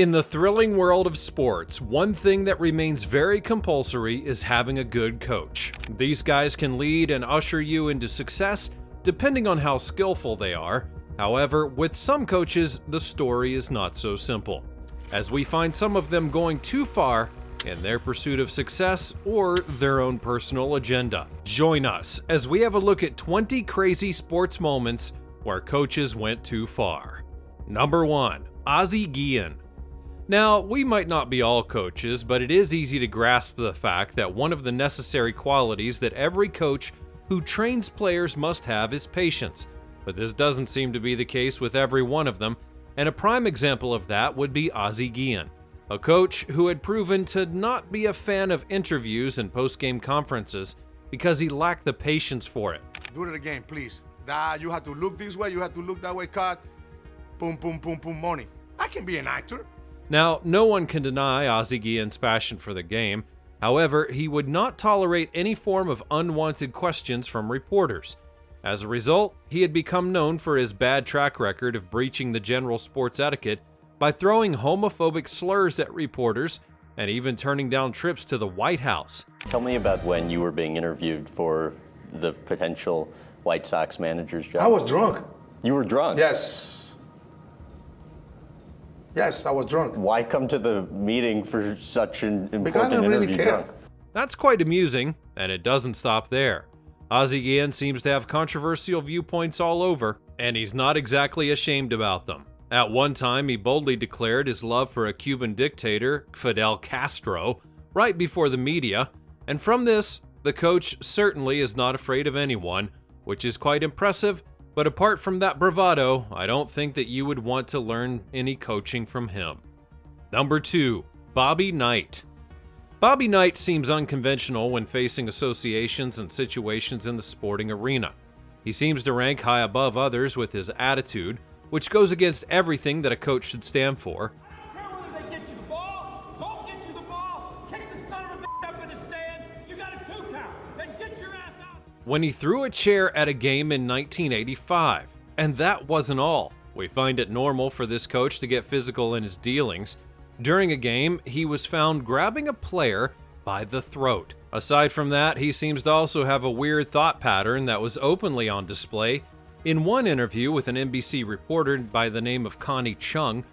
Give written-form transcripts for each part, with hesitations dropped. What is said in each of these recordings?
In the thrilling world of sports, one thing that remains very compulsory is having a good coach. These guys can lead and usher you into success depending on how skillful they are. However, with some coaches, the story is not so simple, as we find some of them going too far in their pursuit of success or their own personal agenda. Join us as we have a look at 20 crazy sports moments where coaches went too far. Number 1. Ozzie Guillen. Now, we might not be all coaches, but it is easy to grasp the fact that one of the necessary qualities that every coach who trains players must have is patience. But this doesn't seem to be the case with every one of them, and a prime example of that would be Ozzie Guillen, a coach who had proven to not be a fan of interviews and post-game conferences because he lacked the patience for it. Do it again, please. You have to look this way, you have to look that way, cut. Boom, boom, boom, boom, money. I can be an actor. Now, no one can deny Ozzie Guillen's passion for the game. However, he would not tolerate any form of unwanted questions from reporters. As a result, he had become known for his bad track record of breaching the general sports etiquette by throwing homophobic slurs at reporters and even turning down trips to the White House. Tell me about when you were being interviewed for the potential White Sox manager's job. I was drunk. You were drunk? Yes. Yes, I was drunk. Why come to the meeting for such an important because I didn't really interview care. drunk? That's quite amusing, and it doesn't stop there. Ozzie Guillen seems to have controversial viewpoints all over, and he's not exactly ashamed about them. At one time, he boldly declared his love for a Cuban dictator, Fidel Castro, right before the media, and from this, the coach certainly is not afraid of anyone, which is quite impressive. But apart from that bravado, I don't think that you would want to learn any coaching from him. Number 2. Bobby Knight. Bobby Knight seems unconventional when facing associations and situations in the sporting arena. He seems to rank high above others with his attitude, which goes against everything that a coach should stand for. When he threw a chair at a game in 1985. And that wasn't all. We find it normal for this coach to get physical in his dealings. During a game, he was found grabbing a player by the throat. Aside from that, he seems to also have a weird thought pattern that was openly on display in one interview with an NBC reporter by the name of Connie Chung.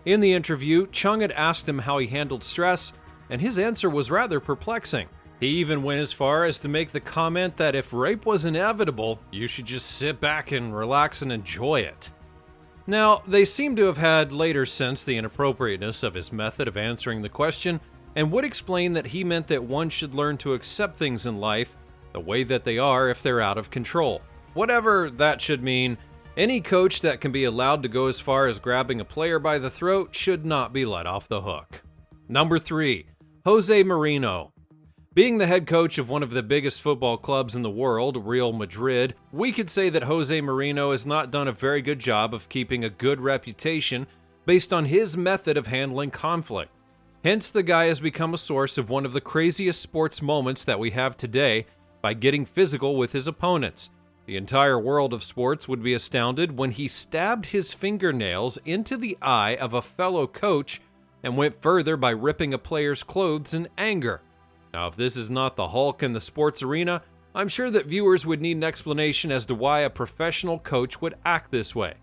In the interview, Chung had asked him how he handled stress, and his answer was rather perplexing. He even went as far as to make the comment that if rape was inevitable, you should just sit back and relax and enjoy it. Now, they seem to have had later sensed the inappropriateness of his method of answering the question and would explain that he meant that one should learn to accept things in life the way that they are if they're out of control. Whatever that should mean, any coach that can be allowed to go as far as grabbing a player by the throat should not be let off the hook. Number 3. Jose Mourinho. Being the head coach of one of the biggest football clubs in the world, Real Madrid, we could say that Jose Mourinho has not done a very good job of keeping a good reputation based on his method of handling conflict. Hence, the guy has become a source of one of the craziest sports moments that we have today by getting physical with his opponents. The entire world of sports would be astounded when he stabbed his fingernails into the eye of a fellow coach and went further by ripping a player's clothes in anger. Now, if this is not the Hulk in the sports arena, I'm sure that viewers would need an explanation as to why a professional coach would act this way.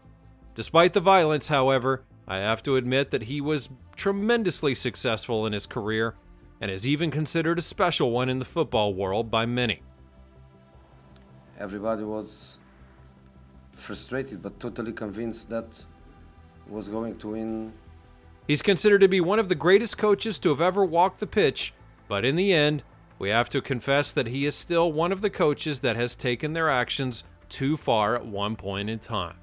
Despite the violence, however, I have to admit that he was tremendously successful in his career and is even considered a special one in the football world by many. Everybody was frustrated but totally convinced that was going to win. He's considered to be one of the greatest coaches to have ever walked the pitch. But in the end, we have to confess that he is still one of the coaches that has taken their actions too far at one point in time.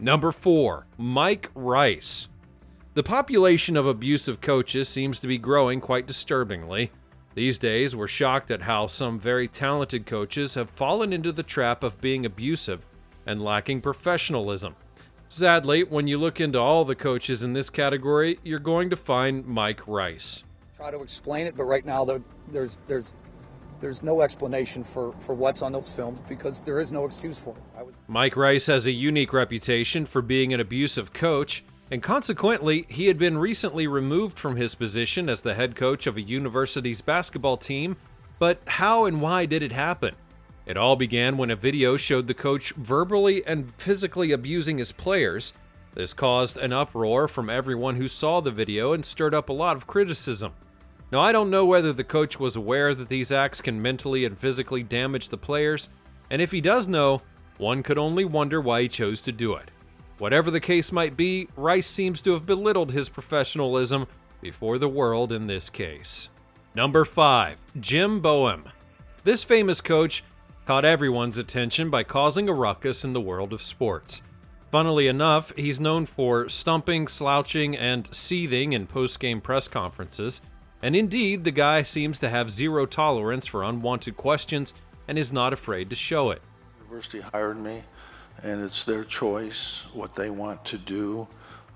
Number 4. Mike Rice. The population of abusive coaches seems to be growing quite disturbingly. These days, we're shocked at how some very talented coaches have fallen into the trap of being abusive and lacking professionalism. Sadly, when you look into all the coaches in this category, you're going to find Mike Rice. Try to explain it, but right now there's no explanation for what's on those films because there is no excuse for it. Mike Rice has a unique reputation for being an abusive coach. and consequently, he had been recently removed from his position as the head coach of a university's basketball team. But how and why did it happen? It all began when a video showed the coach verbally and physically abusing his players. This caused an uproar from everyone who saw the video and stirred up a lot of criticism. Now, I don't know whether the coach was aware that these acts can mentally and physically damage the players, and if he does know, one could only wonder why he chose to do it. Whatever the case might be, Rice seems to have belittled his professionalism before the world in this case. Number 5. Jim Bowen. This famous coach caught everyone's attention by causing a ruckus in the world of sports. Funnily enough, he's known for stumping, slouching, and seething in post-game press conferences, and indeed, the guy seems to have zero tolerance for unwanted questions and is not afraid to show it. The university hired me, and it's their choice what they want to do.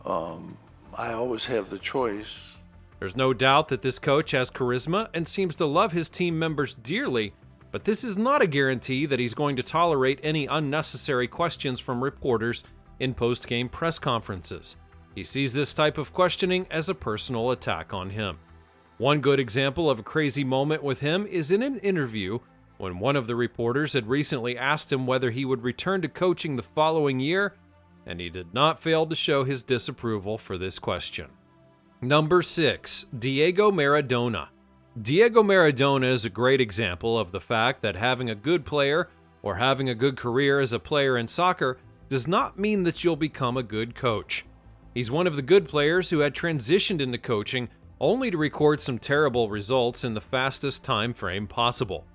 I always have the choice. There's no doubt that this coach has charisma and seems to love his team members dearly, but this is not a guarantee that he's going to tolerate any unnecessary questions from reporters in post-game press conferences. He sees this type of questioning as a personal attack on him. One good example of a crazy moment with him is in an interview when one of the reporters had recently asked him whether he would return to coaching the following year, and he did not fail to show his disapproval for this question. Number 6. Diego Maradona. Diego Maradona is a great example of the fact that having a good player or having a good career as a player in soccer does not mean that you'll become a good coach. He's one of the good players who had transitioned into coaching only to record some terrible results in the fastest time frame possible.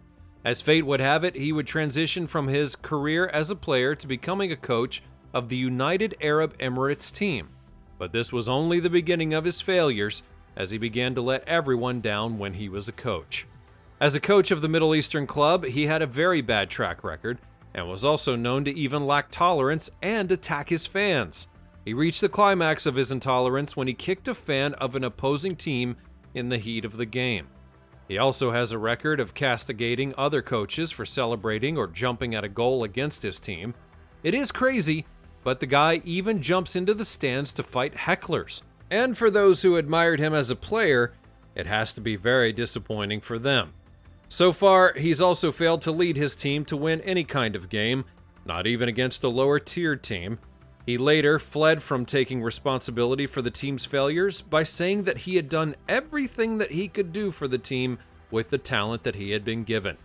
As fate would have it, he would transition from his career as a player to becoming a coach of the United Arab Emirates team. But this was only the beginning of his failures, as he began to let everyone down when he was a coach. As a coach of the Middle Eastern club, he had a very bad track record, and was also known to even lack tolerance and attack his fans. He reached the climax of his intolerance when he kicked a fan of an opposing team in the heat of the game. He also has a record of castigating other coaches for celebrating or jumping at a goal against his team. It is crazy, but the guy even jumps into the stands to fight hecklers. And for those who admired him as a player, it has to be very disappointing for them. So far, he's also failed to lead his team to win any kind of game, not even against a lower-tier team. He later fled from taking responsibility for the team's failures by saying that he had done everything that he could do for the team with the talent that he had been given.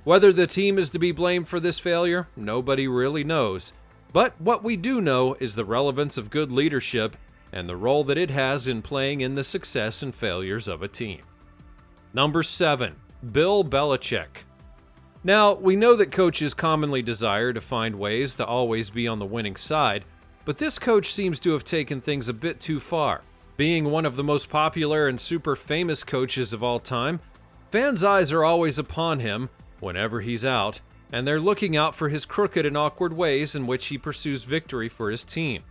Whether the team is to be blamed for this failure, nobody really knows. But what we do know is the relevance of good leadership and the role that it has in playing in the success and failures of a team. Number 7. Bill Belichick. Now, we know that coaches commonly desire to find ways to always be on the winning side, but this coach seems to have taken things a bit too far. Being one of the most popular and super famous coaches of all time, fans' eyes are always upon him whenever he's out, and they're looking out for his crooked and awkward ways in which he pursues victory for his team.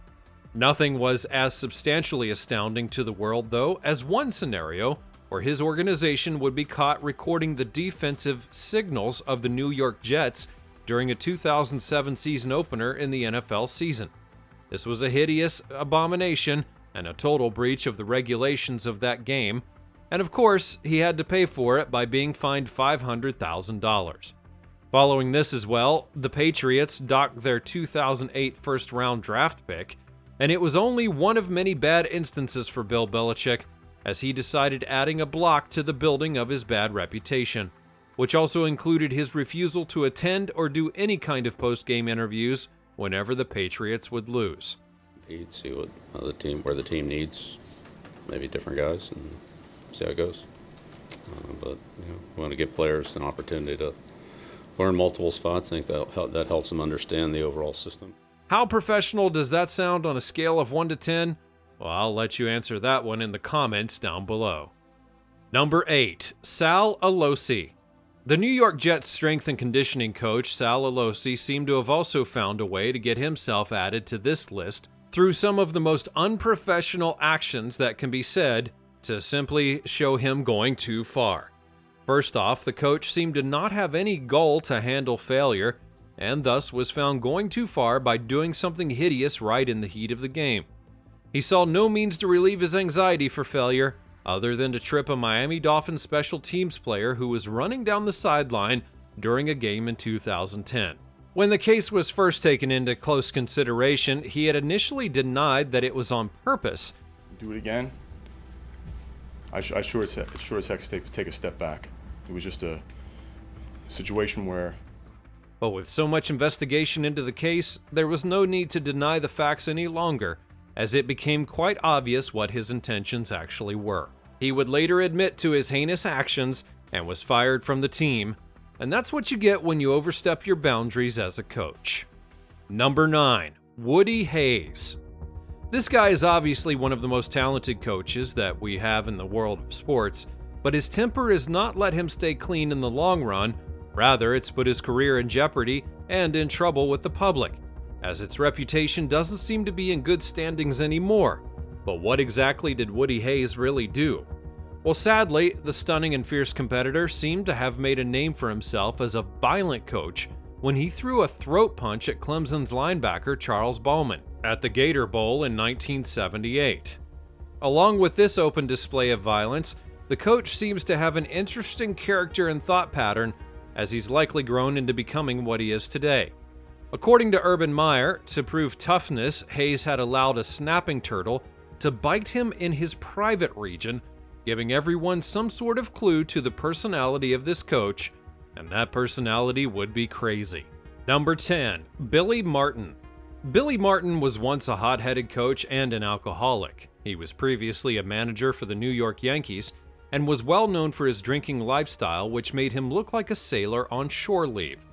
Nothing was as substantially astounding to the world, though, as one scenario where his organization would be caught recording the defensive signals of the New York Jets during a 2007 season opener in the NFL season. This was a hideous abomination and a total breach of the regulations of that game, and of course, he had to pay for it by being fined $500,000. Following this as well, the Patriots docked their 2008 first-round draft pick, and it was only one of many bad instances for Bill Belichick, as he decided adding a block to the building of his bad reputation, which also included his refusal to attend or do any kind of post-game interviews whenever the Patriots would lose. He'd see what where the team needs, maybe different guys, and see how it goes. But we want to give players an opportunity to learn multiple spots. I think that helps them understand the overall system. How professional does that sound on a scale of 1 to 10? Well, I'll let you answer that one in the comments down below. Number 8. Sal Alosi. The New York Jets strength and conditioning coach Sal Alosi seemed to have also found a way to get himself added to this list through some of the most unprofessional actions that can be said to simply show him going too far. First off, the coach seemed to not have any goal to handle failure, and thus was found going too far by doing something hideous right in the heat of the game. He saw no means to relieve his anxiety for failure other than to trip a Miami Dolphins special teams player who was running down the sideline during a game in 2010. When the case was first taken into close consideration, he had initially denied that it was on purpose. Do it again. I sure as heck take a step back. It was just a situation where. But with so much investigation into the case, there was no need to deny the facts any longer, as it became quite obvious what his intentions actually were. He would later admit to his heinous actions and was fired from the team, and that's what you get when you overstep your boundaries as a coach. Number 9. Woody Hayes. This guy is obviously one of the most talented coaches that we have in the world of sports, but his temper has not let him stay clean in the long run. Rather, it's put his career in jeopardy and in trouble with the public, as its reputation doesn't seem to be in good standings anymore. But what exactly did Woody Hayes really do? Well, sadly, the stunning and fierce competitor seemed to have made a name for himself as a violent coach when he threw a throat punch at Clemson's linebacker Charles Bowen at the Gator Bowl in 1978. Along with this open display of violence, the coach seems to have an interesting character and thought pattern, as he's likely grown into becoming what he is today. According to Urban Meyer, to prove toughness, Hayes had allowed a snapping turtle to bite him in his private region, giving everyone some sort of clue to the personality of this coach, and that personality would be crazy. Number 10. Billy Martin. Billy Martin was once a hot-headed coach and an alcoholic. He was previously a manager for the New York Yankees and was well known for his drinking lifestyle, which made him look like a sailor on shore leave.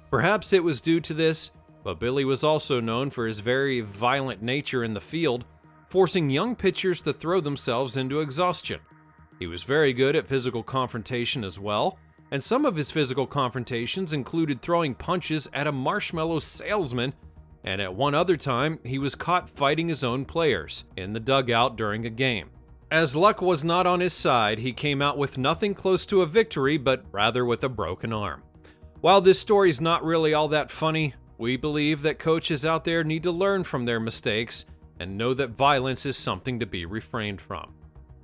Perhaps it was due to this, but Billy was also known for his very violent nature in the field, forcing young pitchers to throw themselves into exhaustion. He was very good at physical confrontation as well, and some of his physical confrontations included throwing punches at a marshmallow salesman, and at one other time, he was caught fighting his own players in the dugout during a game. As luck was not on his side, he came out with nothing close to a victory, but rather with a broken arm. While this story's not really all that funny, we believe that coaches out there need to learn from their mistakes and know that violence is something to be refrained from.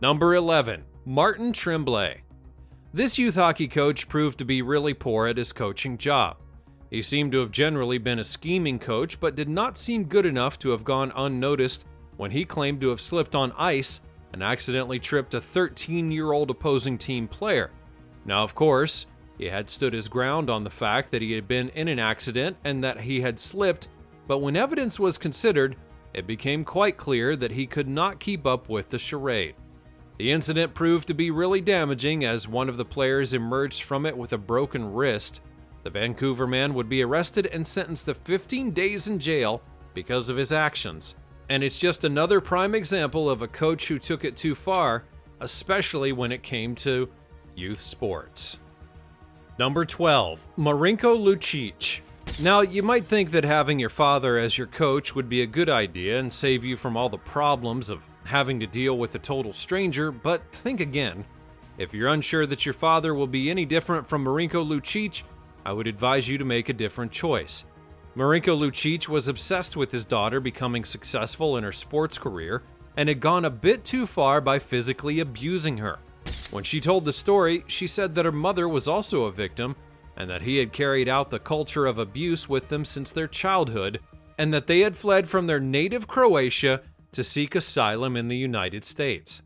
Number 11. Martin Tremblay. This youth hockey coach proved to be really poor at his coaching job. He seemed to have generally been a scheming coach, but did not seem good enough to have gone unnoticed when he claimed to have slipped on ice and accidentally tripped a 13-year-old opposing team player. Now, of course, he had stood his ground on the fact that he had been in an accident and that he had slipped, but when evidence was considered, it became quite clear that he could not keep up with the charade. The incident proved to be really damaging, as one of the players emerged from it with a broken wrist. The Vancouver man would be arrested and sentenced to 15 days in jail because of his actions. And it's just another prime example of a coach who took it too far, especially when it came to youth sports. Number 12. Marinko Lucic. Now, you might think that having your father as your coach would be a good idea and save you from all the problems of having to deal with a total stranger, but think again. If you're unsure that your father will be any different from Marinko Lucic, I would advise you to make a different choice. Marinko Lucic was obsessed with his daughter becoming successful in her sports career and had gone a bit too far by physically abusing her. When she told the story, she said that her mother was also a victim and that he had carried out the culture of abuse with them since their childhood, and that they had fled from their native Croatia to seek asylum in the United States.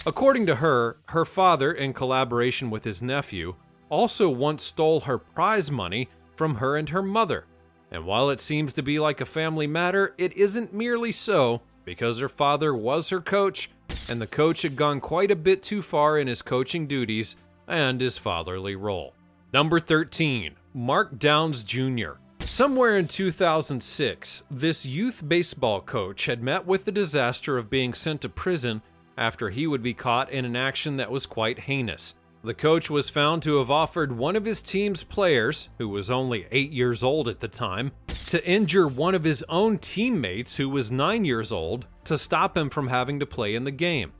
According to her, her father, in collaboration with his nephew, also once stole her prize money from her and her mother. And while it seems to be like a family matter, it isn't merely so, because her father was her coach, and the coach had gone quite a bit too far in his coaching duties and his fatherly role. Number 13. Mark Downs Jr. Somewhere in 2006, this youth baseball coach had met with the disaster of being sent to prison after he would be caught in an action that was quite heinous. The coach was found to have offered one of his team's players, who was only 8 years old at the time, to injure one of his own teammates, who was 9 years old, to stop him from having to play in the game.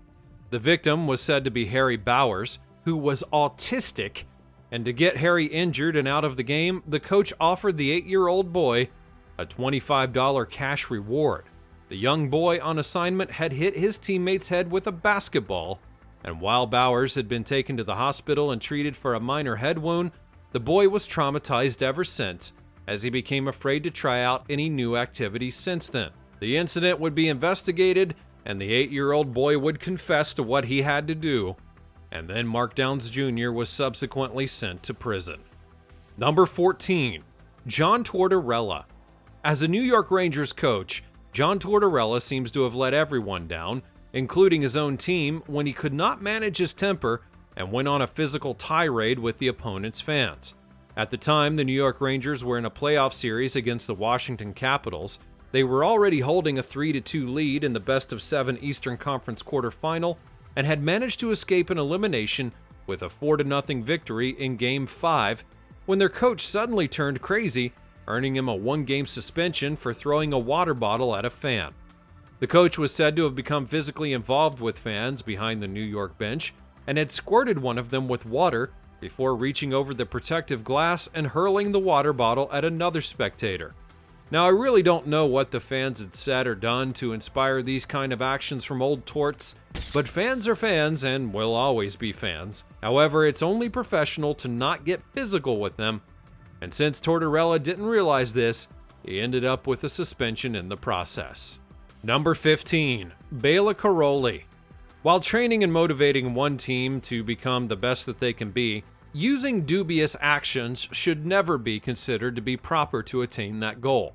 The victim was said to be Harry Bowers, who was autistic, and to get Harry injured and out of the game, the coach offered the 8-year-old boy a $25 cash reward. The young boy on assignment had hit his teammate's head with a basketball, and while Bowers had been taken to the hospital and treated for a minor head wound, the boy was traumatized ever since, as he became afraid to try out any new activities since then. The incident would be investigated, and the 8-year-old boy would confess to what he had to do, and then Mark Downs Jr. was subsequently sent to prison. Number 14, John Tortorella. As a New York Rangers coach, John Tortorella seems to have let everyone down, including his own team, when he could not manage his temper and went on a physical tirade with the opponent's fans. At the time, the New York Rangers were in a playoff series against the Washington Capitals. They were already holding a 3-2 lead in the best-of-7 Eastern Conference quarterfinal and had managed to escape an elimination with a 4-0 victory in Game 5 when their coach suddenly turned crazy, earning him a 1-game suspension for throwing a water bottle at a fan. The coach was said to have become physically involved with fans behind the New York bench and had squirted one of them with water before reaching over the protective glass and hurling the water bottle at another spectator. Now, I really don't know what the fans had said or done to inspire these kind of actions from old Torts, but fans are fans and will always be fans. However, it's only professional to not get physical with them, and since Tortorella didn't realize this, he ended up with a suspension in the process. Number 15, Bela Karoli. While training and motivating one team to become the best that they can be, using dubious actions should never be considered to be proper to attain that goal.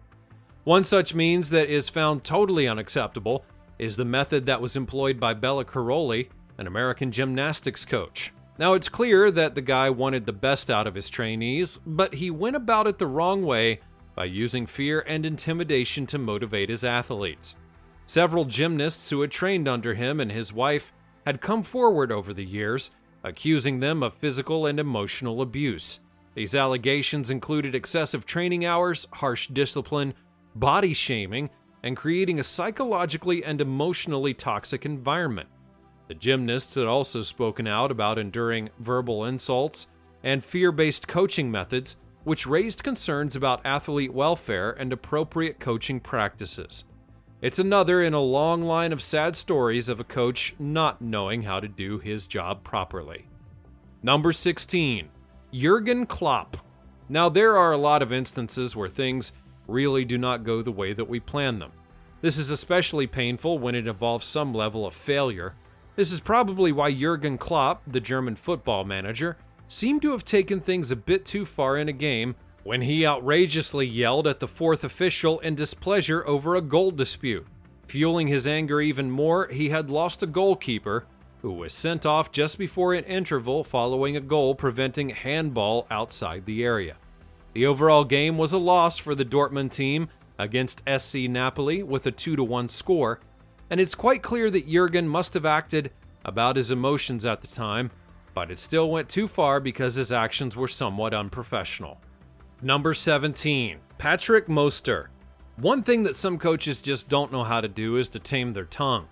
One such means that is found totally unacceptable is the method that was employed by Bela Karoli, an American gymnastics coach. Now, it's clear that the guy wanted the best out of his trainees, but he went about it the wrong way by using fear and intimidation to motivate his athletes. Several gymnasts who had trained under him and his wife had come forward over the years, accusing them of physical and emotional abuse. These allegations included excessive training hours, harsh discipline, body shaming, and creating a psychologically and emotionally toxic environment. The gymnasts had also spoken out about enduring verbal insults and fear-based coaching methods, which raised concerns about athlete welfare and appropriate coaching practices. It's another in a long line of sad stories of a coach not knowing how to do his job properly. Number 16, Jurgen Klopp. Now, there are a lot of instances where things really do not go the way that we plan them. This is especially painful when it involves some level of failure. This is probably why Jurgen Klopp, the German football manager, seemed to have taken things a bit too far in a game when he outrageously yelled at the fourth official in displeasure over a goal dispute. Fueling his anger even more, he had lost a goalkeeper who was sent off just before an interval following a goal preventing handball outside the area. The overall game was a loss for the Dortmund team against SC Napoli with a 2-1 score, and it's quite clear that Jurgen must have acted about his emotions at the time, but it still went too far because his actions were somewhat unprofessional. Number 17, Patrick Moster. One thing that some coaches just don't know how to do is to tame their tongue.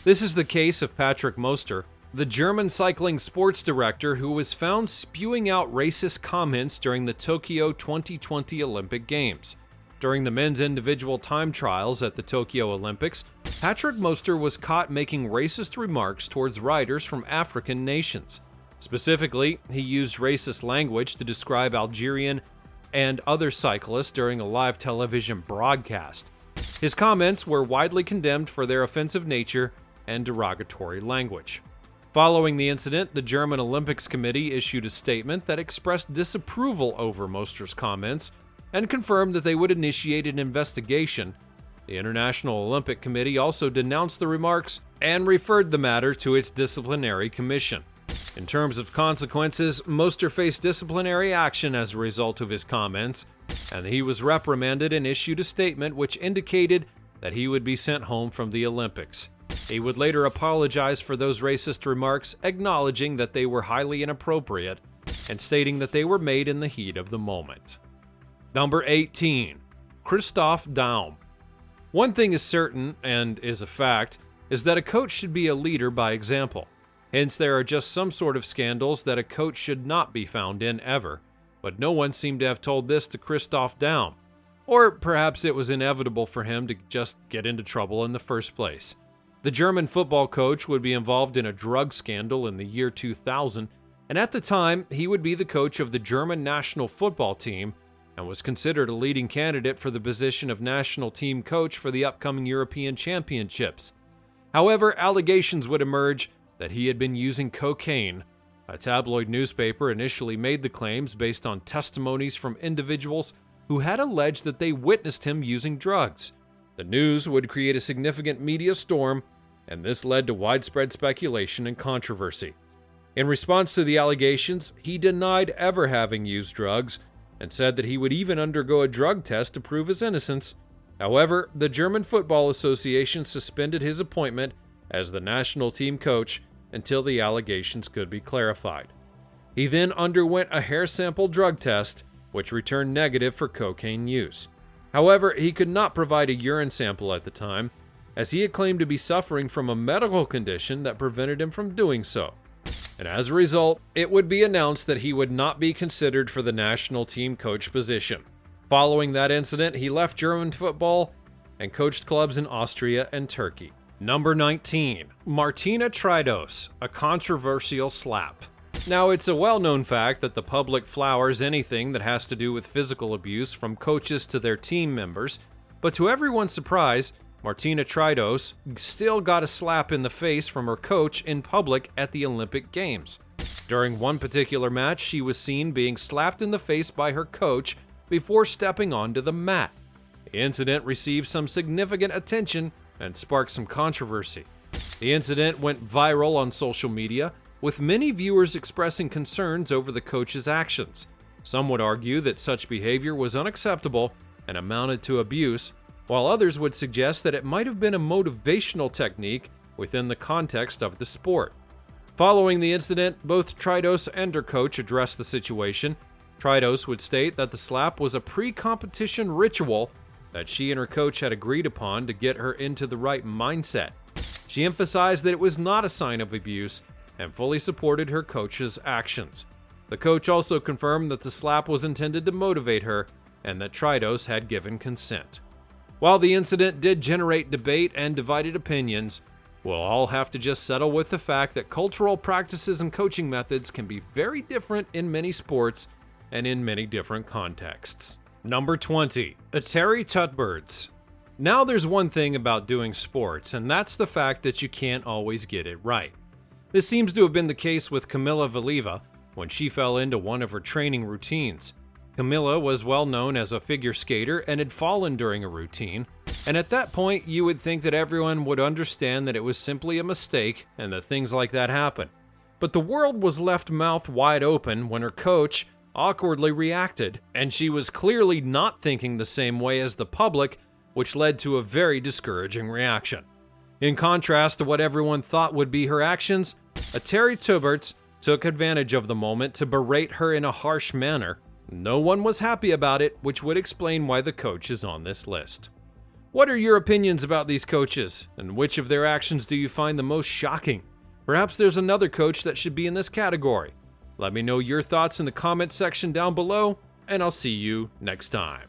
This is the case of Patrick Moster, the German cycling sports director who was found spewing out racist comments during the Tokyo 2020 Olympic Games. During the men's individual time trials at the Tokyo Olympics, Patrick Moster was caught making racist remarks towards riders from African nations. Specifically, he used racist language to describe Algerian and other cyclists during a live television broadcast. His comments were widely condemned for their offensive nature and derogatory language. Following the incident, the German Olympics Committee issued a statement that expressed disapproval over Moster's comments and confirmed that they would initiate an investigation. The International Olympic Committee also denounced the remarks and referred the matter to its disciplinary commission. In terms of consequences, Moster faced disciplinary action as a result of his comments, and he was reprimanded and issued a statement which indicated that he would be sent home from the Olympics. He would later apologize for those racist remarks, acknowledging that they were highly inappropriate and stating that they were made in the heat of the moment. Number 18, Kristoff Down. One thing is certain, and is a fact, is that a coach should be a leader by example. Hence, there are just some sort of scandals that a coach should not be found in ever, but no one seemed to have told this to Kristoff Down. Or perhaps it was inevitable for him to just get into trouble in the first place. The German football coach would be involved in a drug scandal in the year 2000, and at the time, he would be the coach of the German national football team and was considered a leading candidate for the position of national team coach for the upcoming European Championships. However, allegations would emerge that he had been using cocaine. A tabloid newspaper initially made the claims based on testimonies from individuals who had alleged that they witnessed him using drugs. The news would create a significant media storm, and this led to widespread speculation and controversy. In response to the allegations, he denied ever having used drugs and said that he would even undergo a drug test to prove his innocence. However, the German Football Association suspended his appointment as the national team coach until the allegations could be clarified. He then underwent a hair sample drug test, which returned negative for cocaine use. However, he could not provide a urine sample at the time, as he had claimed to be suffering from a medical condition that prevented him from doing so. And as a result, it would be announced that he would not be considered for the national team coach position. Following that incident, he left German football and coached clubs in Austria and Turkey. Number 19. Martina Tridos, a controversial slap. Now, it's a well-known fact that the public flowers anything that has to do with physical abuse from coaches to their team members, but to everyone's surprise, Martina Tridos still got a slap in the face from her coach in public at the Olympic Games. During one particular match, she was seen being slapped in the face by her coach before stepping onto the mat. The incident received some significant attention and sparked some controversy. The incident went viral on social media, with many viewers expressing concerns over the coach's actions. Some would argue that such behavior was unacceptable and amounted to abuse, while others would suggest that it might have been a motivational technique within the context of the sport. Following the incident, both Tridos and her coach addressed the situation. Tridos would state that the slap was a pre-competition ritual that she and her coach had agreed upon to get her into the right mindset. She emphasized that it was not a sign of abuse and fully supported her coach's actions. The coach also confirmed that the slap was intended to motivate her and that Tridos had given consent. While the incident did generate debate and divided opinions, we'll all have to just settle with the fact that cultural practices and coaching methods can be very different in many sports and in many different contexts. Number 20. Terry Tobert. Now there's one thing about doing sports, and that's the fact that you can't always get it right. This seems to have been the case with Kamila Valieva when she fell into one of her training routines. Kamila was well known as a figure skater and had fallen during a routine, and at that point you would think that everyone would understand that it was simply a mistake and that things like that happen. But the world was left mouth wide open when her coach awkwardly reacted, and she was clearly not thinking the same way as the public, which led to a very discouraging reaction. In contrast to what everyone thought would be her actions, Terry Tobert took advantage of the moment to berate her in a harsh manner. No one was happy about it, which would explain why the coach is on this list. What are your opinions about these coaches, and which of their actions do you find the most shocking? Perhaps there's another coach that should be in this category. Let me know your thoughts in the comments section down below, and I'll see you next time.